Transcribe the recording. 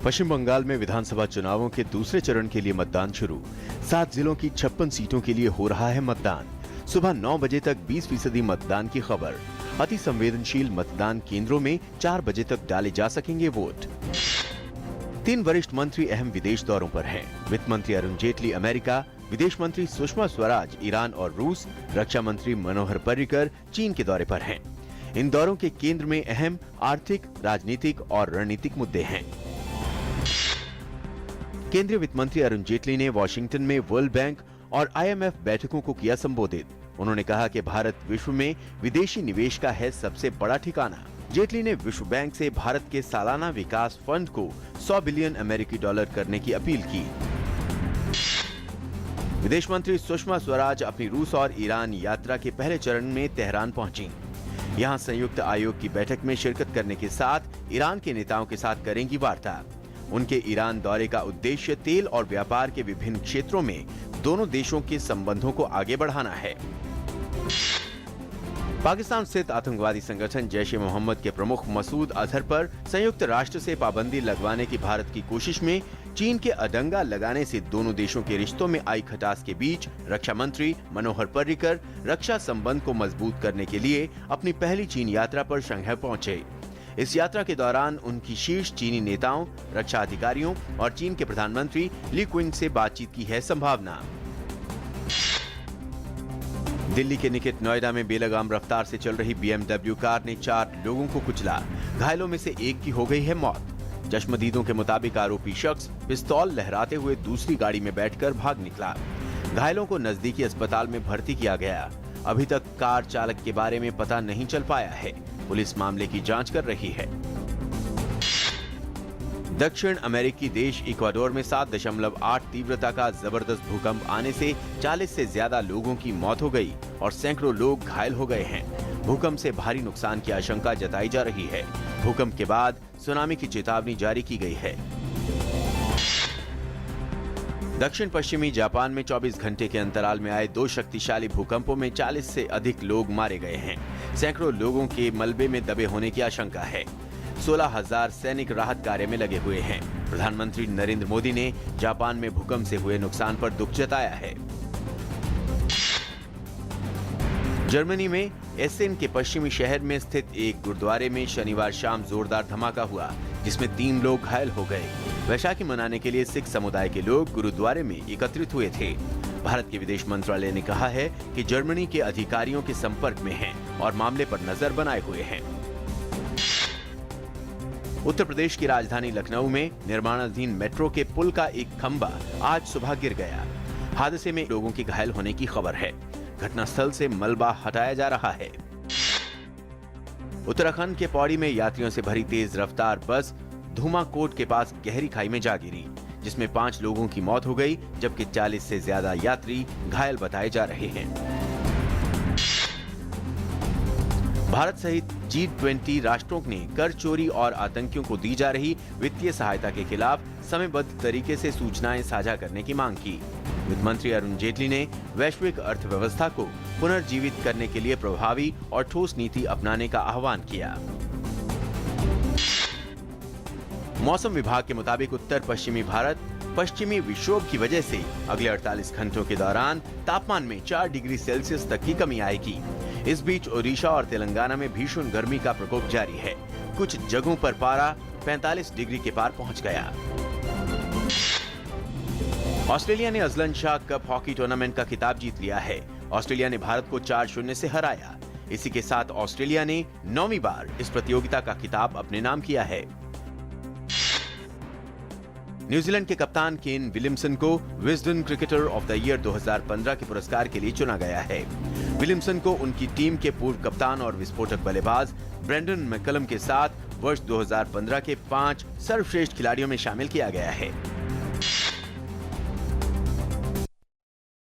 पश्चिम बंगाल में विधानसभा चुनावों के दूसरे चरण के लिए मतदान शुरू। 7 जिलों की 56 सीटों के लिए हो रहा है मतदान। सुबह 9 बजे तक 20% मतदान की खबर। अति संवेदनशील मतदान केंद्रों में 4 बजे तक डाले जा सकेंगे वोट। 3 वरिष्ठ मंत्री अहम विदेश दौरों पर हैं। वित्त मंत्री अरुण जेटली अमेरिका, विदेश मंत्री सुषमा स्वराज ईरान और रूस, रक्षा मंत्री मनोहर पर्रिकर चीन के दौरे पर हैं। इन दौरों के केंद्र में अहम आर्थिक, राजनीतिक और रणनीतिक मुद्दे हैं। केंद्रीय वित्त मंत्री अरुण जेटली ने वॉशिंगटन में वर्ल्ड बैंक और IMF बैठकों को किया संबोधित। उन्होंने कहा कि भारत विश्व में विदेशी निवेश का है सबसे बड़ा ठिकाना। जेटली ने विश्व बैंक से भारत के सालाना विकास फंड को 100 बिलियन अमेरिकी डॉलर करने की अपील की। विदेश मंत्री सुषमा स्वराज अपनी रूस और ईरान यात्रा के पहले चरण में तेहरान पहुंची। यहां संयुक्त आयोग की बैठक में शिरकत करने के साथ ईरान के नेताओं के साथ करेंगी वार्ता। उनके ईरान दौरे का उद्देश्य तेल और व्यापार के विभिन्न क्षेत्रों में दोनों देशों के संबंधों को आगे बढ़ाना है। पाकिस्तान स्थित आतंकवादी संगठन जैश ए मोहम्मद के प्रमुख मसूद अजहर पर संयुक्त राष्ट्र से पाबंदी लगवाने की भारत की कोशिश में चीन के अडंगा लगाने से दोनों देशों के रिश्तों में आई खटास के बीच रक्षा मंत्री मनोहर पर्रिकर रक्षा संबंध को मजबूत करने के लिए अपनी पहली चीन यात्रा पर शंघाई पहुंचे। इस यात्रा के दौरान उनकी शीर्ष चीनी नेताओं, रक्षा अधिकारियों और चीन के प्रधानमंत्री ली क्विंग से बातचीत की है संभावना। दिल्ली के निकट नोएडा में बेलगाम रफ्तार से चल रही BMW कार ने 4 लोगों को कुचला। घायलों में से एक की हो गई है मौत। चश्मदीदों के मुताबिक आरोपी शख्स पिस्तौल लहराते हुए दूसरी गाड़ी में बैठकर भाग निकला। घायलों को नजदीकी अस्पताल में भर्ती किया गया। अभी तक कार चालक के बारे में पता नहीं चल पाया है। पुलिस मामले की जांच कर रही है। दक्षिण अमेरिकी देश इक्वाडोर में 7.8 तीव्रता का जबरदस्त भूकंप आने से 40 से ज्यादा लोगों की मौत हो गई और सैकड़ों लोग घायल हो गए हैं। भूकंप से भारी नुकसान की आशंका जताई जा रही है। भूकंप के बाद सुनामी की चेतावनी जारी की गई है। दक्षिण पश्चिमी जापान में 24 घंटे के अंतराल में आए 2 शक्तिशाली भूकंपों में 40 से अधिक लोग मारे गए हैं। सैकड़ों लोगों के मलबे में दबे होने की आशंका है। 16,000 सैनिक राहत कार्य में लगे हुए हैं। प्रधानमंत्री नरेंद्र मोदी ने जापान में भूकंप से हुए नुकसान पर दुख जताया है। जर्मनी में एसेन के पश्चिमी शहर में स्थित एक गुरुद्वारे में शनिवार शाम जोरदार धमाका हुआ, जिसमें 3 लोग घायल हो गए। वैशाखी मनाने के लिए सिख समुदाय के लोग गुरुद्वारे में एकत्रित हुए थे। भारत के विदेश मंत्रालय ने कहा है कि जर्मनी के अधिकारियों के संपर्क में हैं और मामले पर नजर बनाए हुए हैं। उत्तर प्रदेश की राजधानी लखनऊ में निर्माणाधीन मेट्रो के पुल का एक खंभा आज सुबह गिर गया। हादसे में लोगों के घायल होने की खबर है। घटनास्थल से मलबा हटाया जा रहा है। उत्तराखंड के पौड़ी में यात्रियों से भरी तेज रफ्तार बस धूमाकोट के पास गहरी खाई में जा गिरी, जिसमें 5 लोगों की मौत हो गई, जबकि 40 से ज्यादा यात्री घायल बताए जा रहे हैं। भारत सहित G20 राष्ट्रों ने कर चोरी और आतंकियों को दी जा रही वित्तीय सहायता के खिलाफ समयबद्ध तरीके से सूचनाएं साझा करने की मांग की। वित्त मंत्री अरुण जेटली ने वैश्विक अर्थव्यवस्था को पुनर्जीवित करने के लिए प्रभावी और ठोस नीति अपनाने का आह्वान किया। मौसम विभाग के मुताबिक उत्तर पश्चिमी भारत पश्चिमी विक्षोभ की वजह से अगले 48 घंटों के दौरान तापमान में 4 डिग्री सेल्सियस तक की कमी आएगी। इस बीच ओडिशा और तेलंगाना में भीषण गर्मी का प्रकोप जारी है। कुछ जगहों पर पारा 45 डिग्री के पार पहुंच गया। ऑस्ट्रेलिया ने Azlan Shah cup hockey tournament का खिताब जीत लिया है। ऑस्ट्रेलिया ने भारत को 4-0 से हराया। इसी के साथ ऑस्ट्रेलिया ने 9वीं बार इस प्रतियोगिता का खिताब अपने नाम किया है। न्यूजीलैंड के कप्तान केन विलियमसन को Wisden cricketer of the year 2015 के पुरस्कार के लिए चुना गया है। विलियमसन को उनकी टीम के पूर्व कप्तान और विस्फोटक बल्लेबाज ब्रेंडन मैकलम के साथ वर्ष 2015 के 5 सर्वश्रेष्ठ खिलाड़ियों में शामिल किया गया है।